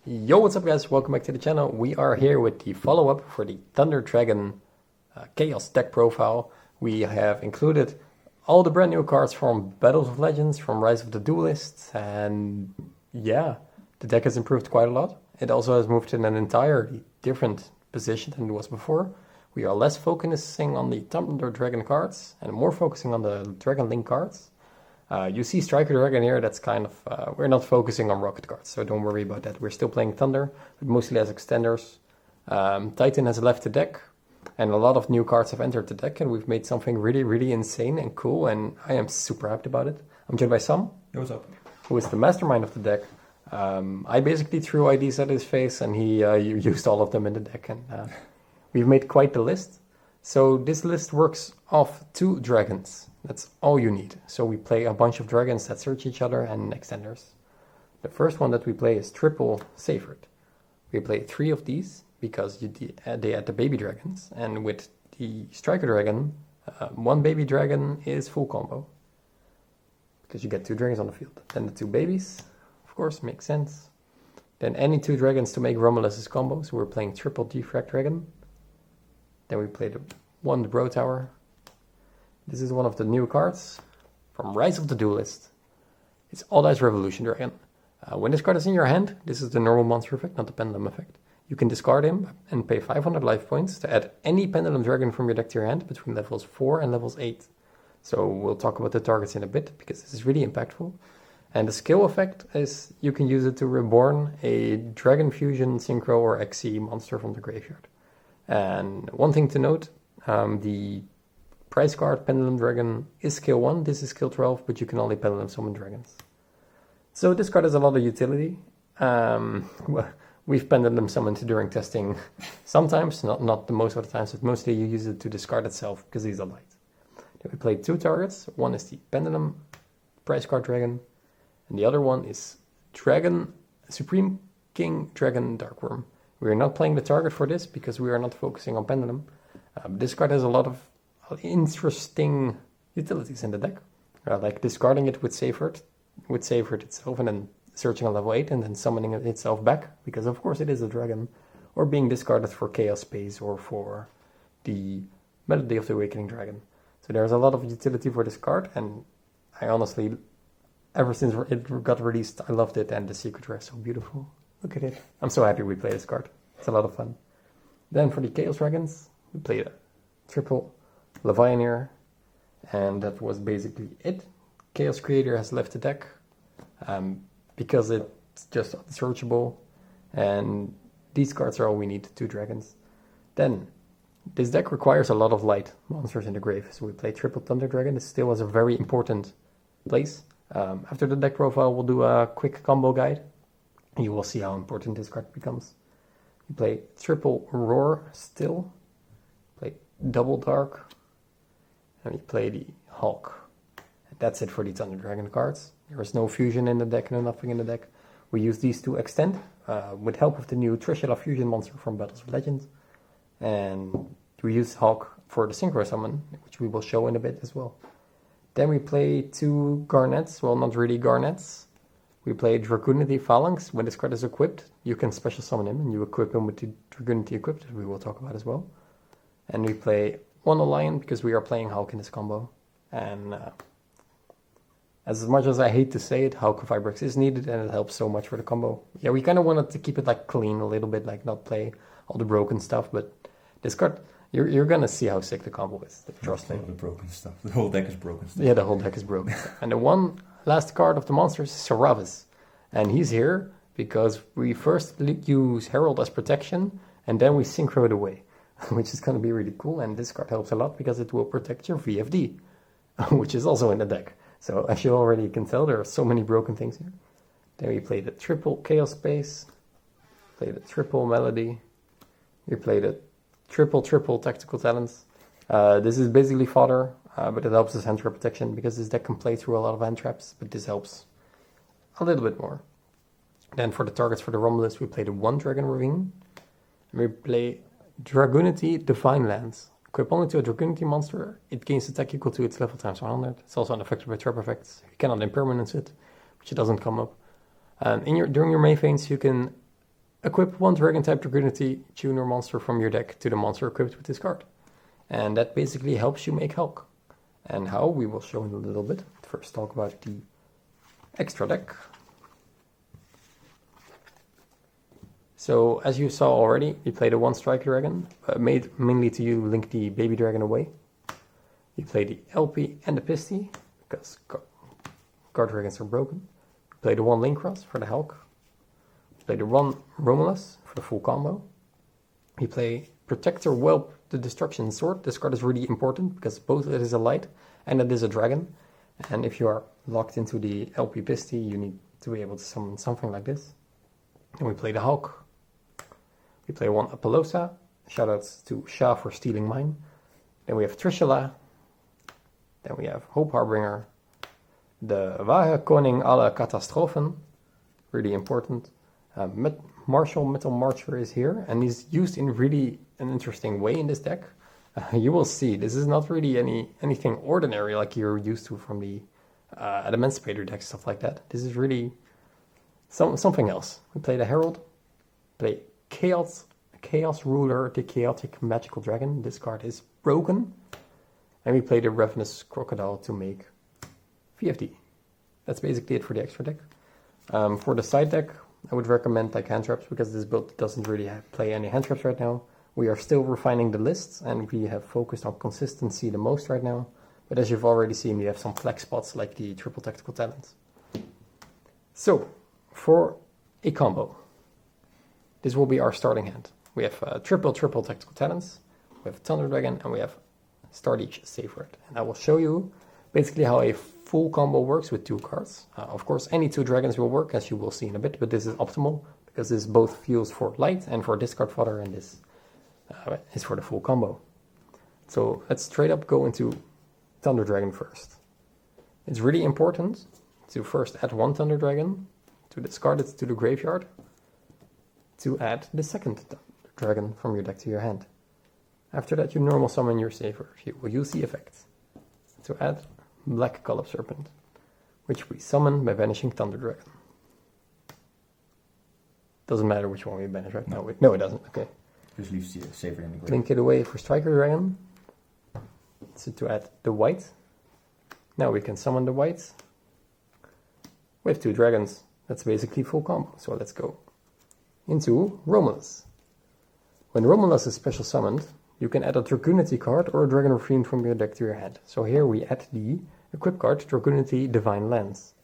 Yo, what's up guys? Welcome back to the channel. We are here with the follow-up for the Thunder Dragon Chaos deck profile. We have included all the brand new cards from Battles of Legends, from Rise of the Duelists, and yeah, the deck has improved quite a lot. It also has moved in an entirely different position than it was before. We are less focusing on the Thunder Dragon cards and more focusing on the Dragon Link cards. You see Striker Dragon here, that's kind of, we're not focusing on Rocket cards, so don't worry about that. We're still playing Thunder, but mostly as extenders. Titan has left the deck, and a lot of new cards have entered the deck, and we've made something really insane and cool, and I am super hyped about it. I'm joined by Sam. Yo, what's up? Who is the mastermind of the deck. I basically threw IDs at his face, and he used all of them in the deck, and we've made quite the list. So this list works off 2 dragons. That's all you need. So we play a bunch of dragons that search each other and extenders. The first one that we play is triple Savored. We play 3 of these because they add the baby dragons. And with the Striker Dragon, 1 baby dragon is full combo. Because you get 2 dragons on the field. Then the 2 babies, of course, makes sense. Then any 2 dragons to make Romulus' combo. So we're playing triple Defrag Dragon. Then we play the Bro Tower. This is one of the new cards from Rise of the Duelist. It's All Dice Revolution Dragon. When this card is in your hand, this is the normal monster effect, not the pendulum effect. You can discard him and pay 500 life points to add any pendulum dragon from your deck to your hand between levels 4 and levels 8. So we'll talk about the targets in a bit, because this is really impactful. And the skill effect is you can use it to reborn a Dragon Fusion, Synchro, or XC monster from the graveyard. And one thing to note, the price card Pendulum Dragon is skill 1, this is skill 12, but you can only Pendulum summon dragons. So this card has a lot of utility. We've Pendulum summoned during testing sometimes, not the most of the times, but mostly you use it to discard itself because these are light. Then we played 2 targets. One is the Pendulum price card Dragon, and the other one is Dragon Supreme King Dragon Darkworm. We are not playing the target for this because we are not focusing on Pendulum. This card has a lot of interesting utilities in the deck, like discarding it with Savored itself, and then searching on level 8 and then summoning it itself back, because of course it is a dragon, or being discarded for Chaos Space or for the Melody of the Awakening Dragon. So there's a lot of utility for this card, and I honestly, ever since it got released, I loved it, and the secret rare is so beautiful. Look at it. I'm so happy we play this card. It's a lot of fun. Then for the Chaos Dragons, we played a triple Levianeer, and that was basically it. Chaos Creator has left the deck because it's just unsearchable, and these cards are all we need, 2 dragons. Then this deck requires a lot of light monsters in the grave, so we play triple Thunder Dragon. This still has a very important place. After the deck profile, we'll do a quick combo guide. You will see how important this card becomes. You play triple Roar still, play double Dark, and you play the Hulk. And that's it for the Thunder Dragon cards. There is no fusion in the deck, no nothing in the deck. We use these to extend with help of the new Trishula fusion monster from Battles of Legends. And we use Hulk for the Synchro summon, which we will show in a bit as well. Then we play 2 Garnets, well, not really Garnets. We play Dragunity Phalanx. When this card is equipped, you can special summon him, and you equip him with the Dragunity equipped, we will talk about as well. And we play 1 Lion because we are playing Hulk in this combo. And as much as I hate to say it, Hulk Vibrex is needed, and it helps so much for the combo. Yeah, we kind of wanted to keep it like clean a little bit, like not play all the broken stuff, but this card, you're gonna see how sick the combo is. Trust me. All the broken stuff. The whole deck is broken stuff. Yeah, the whole deck is broken. And the one last card of the monsters is Saravis. And he's here because we first use Herald as protection, and then we synchro it away, which is going to be really cool. And this card helps a lot because it will protect your VFD, which is also in the deck. So as you already can tell, there are so many broken things here. Then we play the triple Chaos Space, play the triple Melody, we play the triple Tactical Talents. This is basically fodder, but it helps us hand trap protection because this deck can play through a lot of hand traps, but this helps a little bit more. Then for the targets for the Romulus, we play the 1 Dragon Ravine. And we play Dragunity Divine Lands. Equip only to a Dragunity monster. It gains attack equal to its level times 100. It's also unaffected by trap effects. You cannot impermanence it, which it doesn't come up. During your main phase, you can equip one dragon type Dragunity tuner monster from your deck to the monster equipped with this card. And that basically helps you make Hulk. And how, we will show in a little bit. First talk about the extra deck. So as you saw already, we played a 1-strike dragon, made mainly to link the baby dragon away. You play the LP and the Pisty, because guard dragons are broken. You play the 1 Linkross for the Hulk. You play the 1 Romulus for the full combo. You play Protector Whelp, the Destruction Sword. This card is really important because both it is a light and it is a dragon. And if you are locked into the LP Pisty, you need to be able to summon something like this. And we play the Hulk. We play 1 Apollosa. Shoutouts to Sha for stealing mine. Then we have Trishula. Then we have Hope Harbinger. The Waage Koning alle Katastrophen. Really important. Martial Metal Marcher is here. And he's used in really an interesting way in this deck. You will see, this is not really anything ordinary like you're used to from the Emancipator deck, stuff like that. This is really something else. We play the Herald. Play Chaos Ruler, the Chaotic Magical Dragon. This card is broken. And we play the Ravenous Crocodile to make VFD. That's basically it for the extra deck. For the side deck, I would recommend like hand traps because this build doesn't really play any hand traps right now. We are still refining the lists and we have focused on consistency the most right now. But as you've already seen, we have some flex spots like the triple tactical talents. So, for a combo, this will be our starting hand. We have triple tactical talents, we have Thunder Dragon, and we have Stardeach Safeword. And I will show you basically how a full combo works with 2 cards. Of course, any 2 dragons will work, as you will see in a bit, but this is optimal because this both fuels for light and for discard fodder, and this is for the full combo. So let's straight up go into Thunder Dragon first. It's really important to first add 1 Thunder Dragon, to discard it to the graveyard, to add the second dragon from your deck to your hand. After that, you normal summon your Safeword. You will use the effect to add Black Golub Serpent, which we summon by banishing Thunder Dragon. Doesn't matter which one we banish, right? No, it doesn't. Okay. Just leaves the Safeword in the grave. Link it away for Striker Dragon. So to add the white. Now we can summon the white. We have 2 dragons. That's basically full combo. So let's go into Romulus. When Romulus is special summoned, you can add a Dragunity card or a Dragon or Fiend from your deck to your hand. So here we add the equip card Dragunity Divine Lens.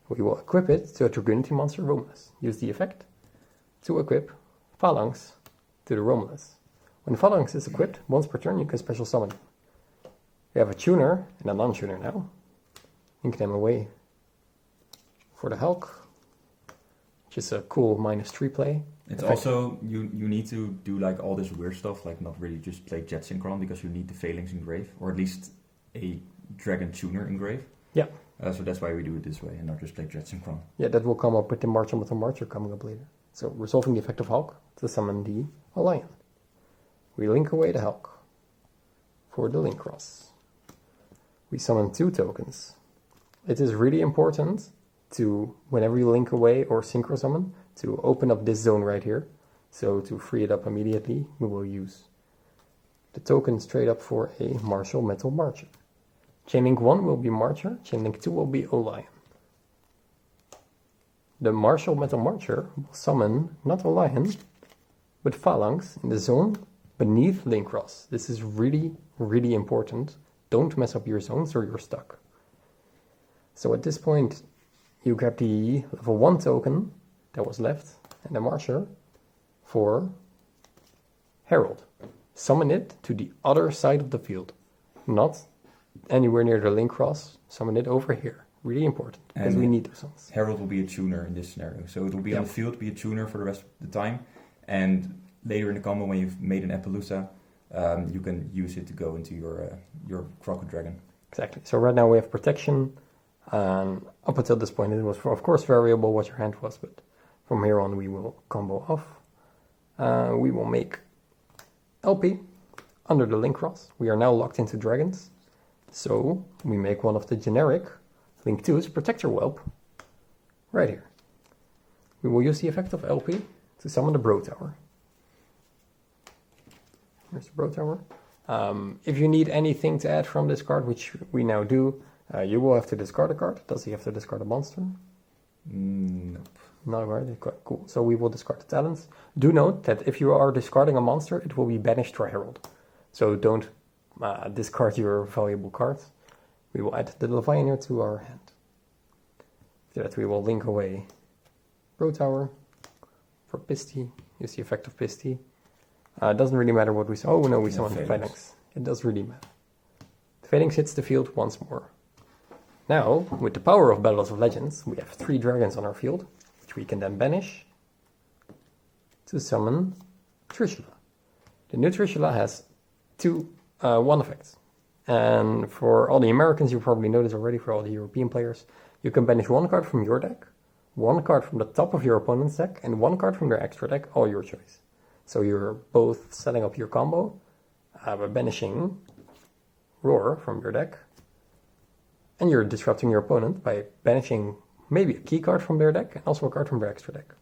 We will equip it to a Dragunity monster Romulus. Use the effect to equip Phalanx to the Romulus. When Phalanx is equipped, once per turn you can special summon. We have a tuner and a non-tuner now. Link them away for the Hulk, which is a cool -3 play. It's also, you need to do like all this weird stuff, like not really just play Jet Synchron because you need the Phalanx engrave, or at least a Dragon Tuner engrave. Yeah. So that's why we do it this way and not just play Jet Synchron. Yeah, that will come up with the Martial Metal Marcher coming up later. So resolving the effect of Hulk to summon the Lion. We link away the Hulk for the Linkross. We summon 2 tokens. It is really important to, whenever you link away or synchro summon, to open up this zone right here. So to free it up immediately, we will use the token straight up for a Martial Metal Marcher. Chainlink 1 will be Marcher, Chainlink 2 will be Olion. The Martial Metal Marcher will summon not Olion, but Phalanx in the zone beneath Linkross. This is really, really important. Don't mess up your zones or you're stuck. So at this point, you grab the level 1 token that was left and the Marcher for Herald. Summon it to the other side of the field, not anywhere near the Linkross. Summon it over here. Really important, because we need those ones. Herald will be a tuner in this scenario. So it will be on the field, be a tuner for the rest of the time. And later in the combo, when you've made an Appaloosa, you can use it to go into your Crocodile Dragon. Exactly. So right now we have protection. Up until this point, it was, of course, variable what your hand was, but from here on we will combo off. We will make LP under the Linkross. We are now locked into dragons. So we make one of the generic Link 2's Protector Whelp right here. We will use the effect of LP to summon the Bro Tower. Here's the Bro Tower. If you need anything to add from this card, which we now do, you will have to discard a card. Does he have to discard a monster? Nope. No, right? Quite cool. So we will discard the talents. Do note that if you are discarding a monster, it will be banished to a Herald. So don't discard your valuable cards. We will add the Levianeer to our hand. After that, we will link away Bro Tower for Pisty. Use the effect of Pisty. It doesn't really matter what we say. Oh no, we summon the Phalanx. It does really matter. The Phalanx hits the field once more. Now, with the power of Battles of Legends, we have 3 dragons on our field, which we can then banish to summon Trishula. The new Trishula has 1 effect. And for all the Americans, you probably know this already, for all the European players, you can banish 1 card from your deck, 1 card from the top of your opponent's deck, and 1 card from their extra deck, all your choice. So you're both setting up your combo by banishing Roar from your deck, and you're disrupting your opponent by banishing maybe a key card from their deck and also a card from their extra deck.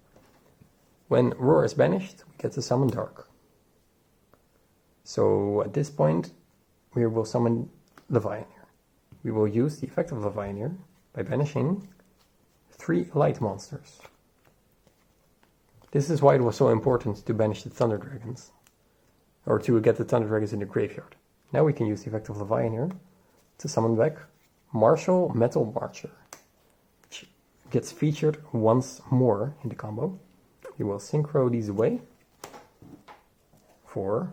When Roar is banished, we get to summon Dark. So at this point, we will summon Levianeer. We will use the effect of Levianeer by banishing 3 light monsters. This is why it was so important to banish the Thunder Dragons, or to get the Thunder Dragons in the graveyard. Now we can use the effect of Levianeer to summon back Martial Metal Marcher, which gets featured once more in the combo. We will synchro these away for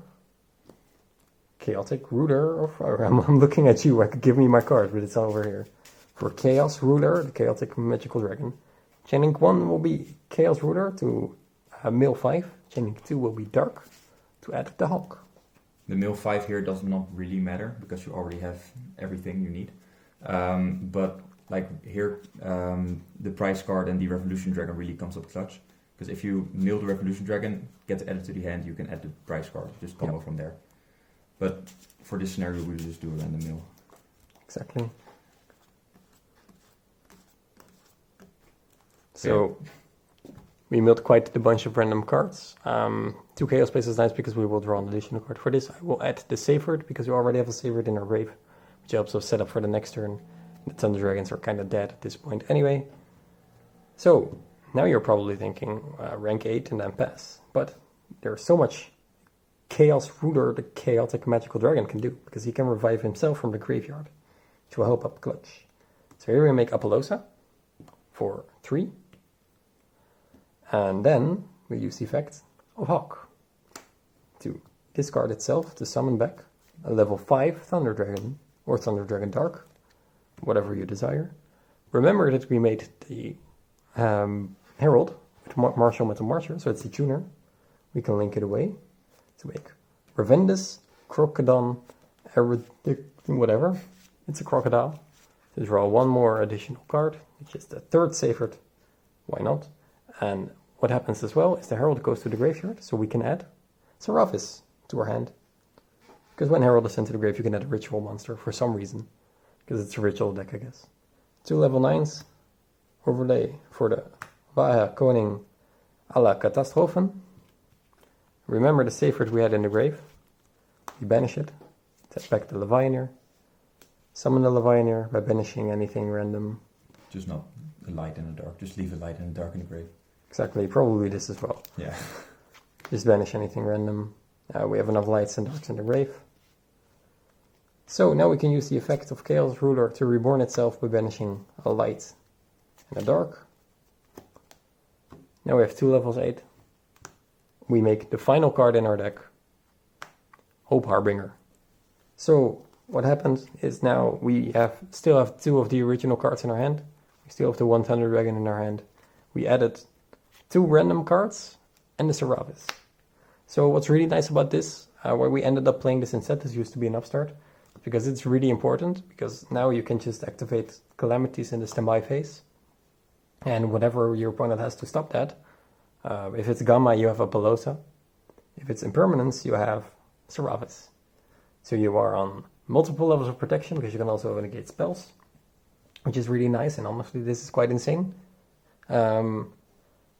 Chaotic Ruler of Fire. I'm looking at you, give me my card, but it's over here. For Chaos Ruler, the Chaotic Magical Dragon. Chaining 1 will be Chaos Ruler to mill 5. Chaining 2 will be Dark to add the Hulk. The mill 5 here does not really matter because you already have everything you need. But like here, the prize card and the Revolution Dragon really comes up clutch. Because if you mill the Revolution Dragon, get added to the hand, you can add the prize card, just combo from there. But for this scenario, we'll just do a random mill. Exactly. So we milled quite a bunch of random cards. 2 Chaos Space is nice because we will draw an additional card. For this, I will add the Savored because we already have a Savored in our grave, which helps us set up for the next turn. The Thunder Dragons are kind of dead at this point anyway. So now you're probably thinking rank 8 and then pass. But there's so much Chaos Ruler, the Chaotic Magical Dragon, can do, because he can revive himself from the graveyard, which will help up clutch. So here we make Apollousa for 3. And then we use the effect of Hawk to discard itself to summon back a level 5 Thunder Dragon, or Thunder Dragon Dark, whatever you desire. Remember that we made the Herald with Martial Metal Marcher, so it's the tuner. We can link it away to make Revendus, Crocodon, whatever. It's a crocodile. To draw 1 more additional card, which is the 3rd Savored. Why not? And what happens as well is the Herald goes to the graveyard, so we can add Serapis to our hand. Because when Herald is sent to the grave, you can add a ritual monster for some reason. Because it's a ritual deck, I guess. 2 level 9s. Overlay for the Vahe Koning Alla Katastrophen. Remember the Savored we had in the grave. We banish it. Set back the Levianeer. Summon the Levianeer by banishing anything random. Just not a light and a dark. Just leave a light and a dark in the grave. Exactly. Probably this as well. Yeah. Just banish anything random. We have enough lights and darks in the grave. So now we can use the effect of Chaos Ruler to reborn itself by banishing a light and a dark. Now we have 2 levels 8. We make the final card in our deck, Hope Harbinger. So what happens is now we still have 2 of the original cards in our hand. We still have the 1 Thunder Dragon in our hand. We added 2 random cards and the Serapis. So what's really nice about this, where we ended up playing this instead, this used to be an upstart, because it's really important, because now you can just activate Calamities in the standby phase. And whatever your opponent has to stop that, if it's Gamma, you have Apollousa. If it's Impermanence, you have Serapis. So you are on multiple levels of protection, because you can also negate spells, which is really nice, and honestly this is quite insane.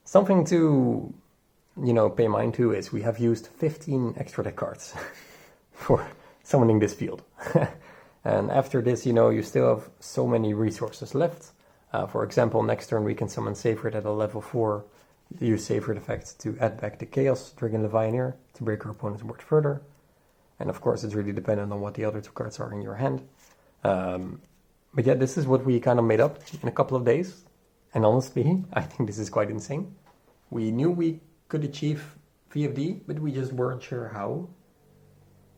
Something to pay mind to is we have used 15 extra deck cards for summoning this field. And after this, you still have so many resources left. For example, next turn we can summon Sacred at a level 4, use Sacred effect to add back the Chaos Dragon Levianeer to break our opponent's board further. And of course, it's really dependent on what the other 2 cards are in your hand. But yeah, this is what we kind of made up in a couple of days. And honestly, I think this is quite insane. We knew we could achieve VFD, but we just weren't sure how.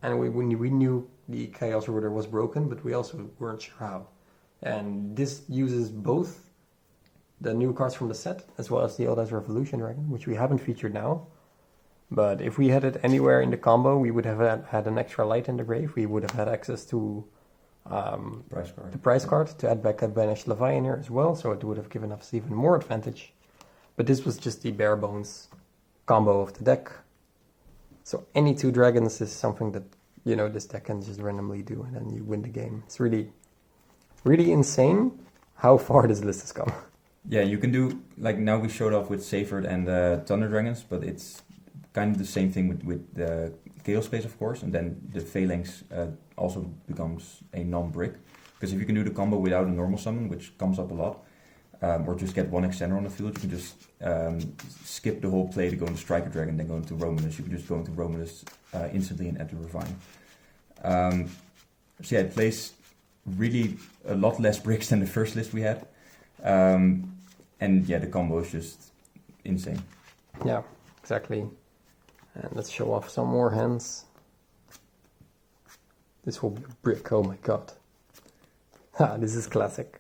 And we knew the Chaos Ruler was broken, but we also weren't sure how. And this uses both the new cards from the set, as well as the Aleister Revolution Dragon, which we haven't featured now. But if we had it anywhere in the combo, we would have had an extra light in the grave. We would have had access to the price card to add back a banished Levianeer as well, so it would have given us even more advantage. But this was just the bare bones combo of the deck. So any 2 dragons is something that, this deck can just randomly do, and then you win the game. It's really, really insane how far this list has come. Yeah, you can do, like now we showed off with Sacred and Thunder Dragons, but it's kind of the same thing with the Chaos Space, of course, and then the Phalanx also becomes a non-brick. Because if you can do the combo without a normal summon, which comes up a lot, or just get 1 extender on the field, you can just skip the whole play to go into Striker Dragon, then go into Romanus. You can just go into Romanus instantly and add the Refine. So yeah, it plays really a lot less bricks than the first list we had. And yeah, the combo is just insane. Yeah, exactly. And let's show off some more hands. This will be a brick, oh my god. Ha, this is classic.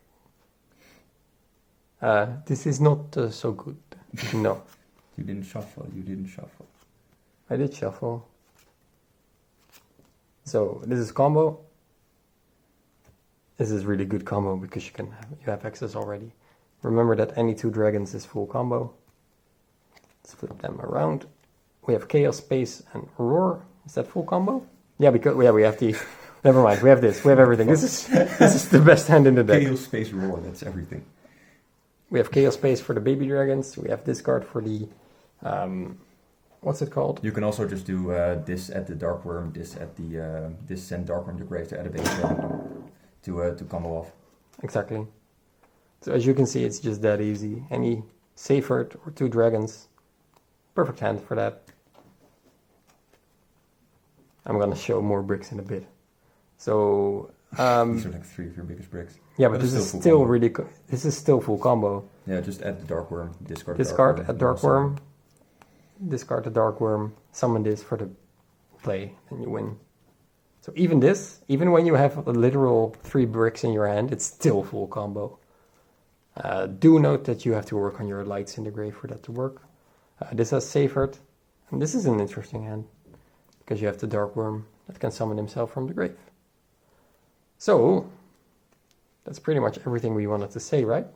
This is not so good. No. You didn't shuffle. I did shuffle. So this is combo. This is really good combo because you have access already. Remember that any 2 dragons is full combo. Let's flip them around. We have Chaos Space and Roar. Is that full combo? Yeah, because we have the. Never mind. We have this. We have everything. This is the best hand in the deck. Chaos Space Roar. That's everything. We have Chaos Space for the baby dragons. We have this card for the, what's it called? You can also just do this at the Dark Worm, this at the, this send Dark Worm to grave to add a base to combo off. Exactly. So as you can see, it's just that easy. Any Sacred or 2 dragons, perfect hand for that. I'm gonna show more bricks in a bit. So these are like 3 of your biggest bricks. Yeah, but this is still really this is still full combo. Yeah, just add the Dark Worm, discard a Dark Worm, discard the Dark Worm, summon this for the play, and you win. So even when you have a literal 3 bricks in your hand, it's still full combo. Do note that you have to work on your lights in the grave for that to work. This has Sacred, and this is an interesting hand because you have the Dark Worm that can summon himself from the grave. So that's pretty much everything we wanted to say, right?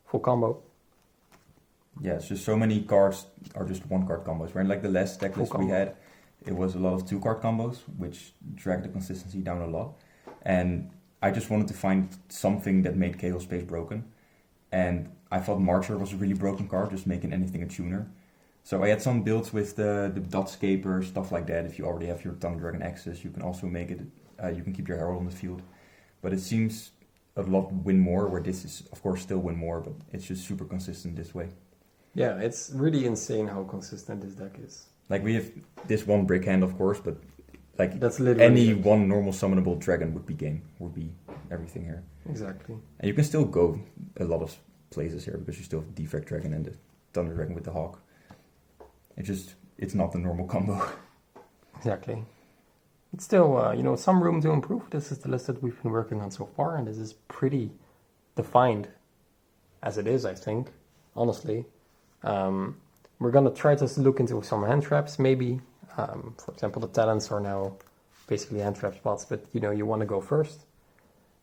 Full combo. Yeah, it's just so many cards are just 1 card combos. Right, like the last deck list we had, it was a lot of 2 card combos, which dragged the consistency down a lot. And I just wanted to find something that made Chaos Space broken. And I thought Marcher was a really broken card, just making anything a tuner. So I had some builds with the Dotscaper, stuff like that. If you already have your Thunder Dragon access, you can also make it, you can keep your Herald on the field. But it seems a lot win more, where this is, of course, still win more, but it's just super consistent this way. Yeah, it's really insane how consistent this deck is. Like, we have this 1 brick hand, of course, but like that's literally any it. 1 normal summonable dragon would be everything here. Exactly. And you can still go a lot of places here, because you still have Defect Dragon and the Thunder Dragon with the Hawk. It's not the normal combo. Exactly. It's still, some room to improve. This is the list that we've been working on so far, and this is pretty defined as it is, I think, honestly. We're going to try to look into some hand traps, maybe. For example, the talents are now basically hand trap spots, but, you want to go first.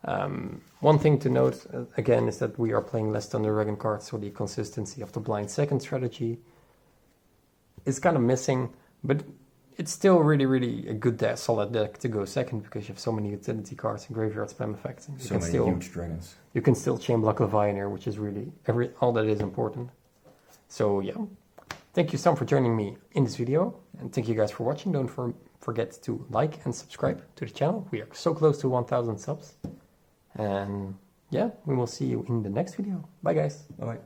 One thing to note, again, is that we are playing less Thunder Dragon cards, so the consistency of the blind second strategy is kind of missing, but it's still really, really a good solid deck to go second, because you have so many utility cards and graveyard spam effects. And so many huge dragons. You can still chain block Levianeer, which is really all that is important. So yeah, Thank you, Sam, for joining me in this video. And thank you guys for watching. Don't forget to like and subscribe to the channel. We are so close to 1,000 subs. And yeah, we will see you in the next video. Bye, guys. Bye-bye.